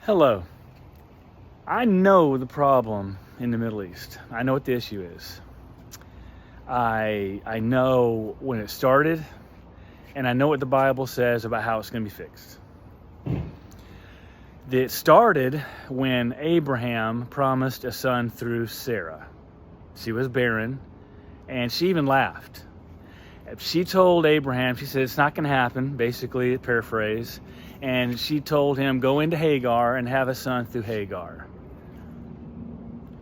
Hello. I know the problem in the Middle East. I know what the issue is. I know when it started, and I know what the Bible says about how it's going to be fixed. It started when Abraham promised a son through Sarah. She was barren, and she even laughed. She told Abraham, she said, it's not going to happen, basically, paraphrase. And she told him, go into Hagar and have a son through Hagar.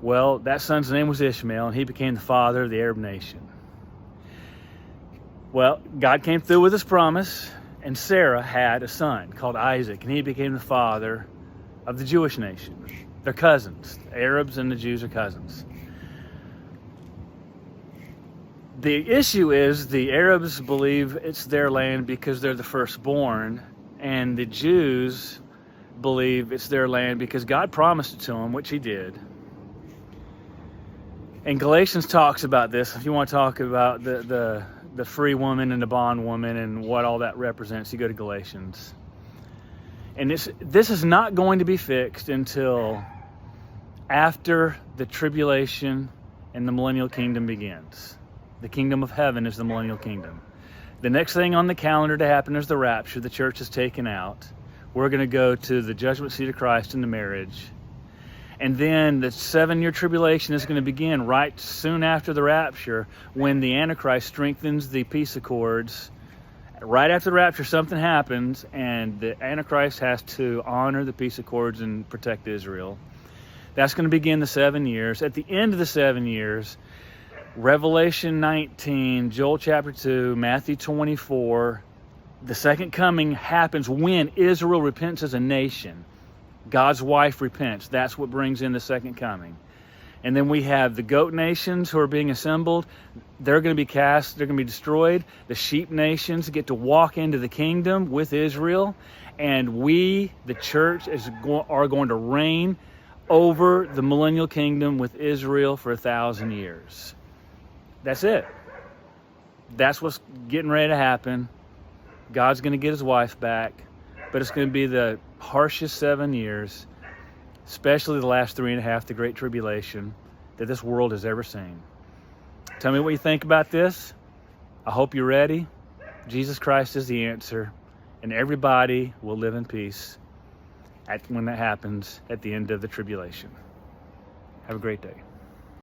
Well, that son's name was Ishmael, and he became the father of the Arab nation. Well, God came through with his promise, and Sarah had a son called Isaac, and he became the father of the Jewish nation. They're cousins. The Arabs and the Jews are cousins. The issue is the Arabs believe it's their land because they're the firstborn, and the Jews believe it's their land because God promised it to them, which he did. And Galatians talks about this. If you want to talk about the free woman and the bondwoman and what all that represents, you go to Galatians. And this is not going to be fixed until after the tribulation and the millennial kingdom begins. The kingdom of heaven is the millennial kingdom. The next thing on the calendar to happen is the rapture. The church is taken out. We're going to go to the judgment seat of Christ in the marriage. And then the 7-year tribulation is going to begin right soon after the rapture, when the Antichrist strengthens the peace accords. Right after the rapture, something happens, and the Antichrist has to honor the peace accords and protect Israel. That's going to begin the 7 years. At the end of the 7 years, Revelation 19, Joel chapter 2, Matthew 24, the second coming happens when Israel repents as a nation. God's wife repents. That's what brings in the second coming. And then we have the goat nations who are being assembled. They're going to be cast. They're going to be destroyed. The sheep nations get to walk into the kingdom with Israel. And we, the church, are going to reign over the millennial kingdom with Israel for 1,000 years. That's it. That's what's getting ready to happen. God's going to get his wife back. But it's going to be the harshest 7 years, especially the last 3.5, the Great Tribulation, that this world has ever seen. Tell me what you think about this. I hope you're ready. Jesus Christ is the answer, and everybody will live in peace when that happens at the end of the tribulation. Have a great day.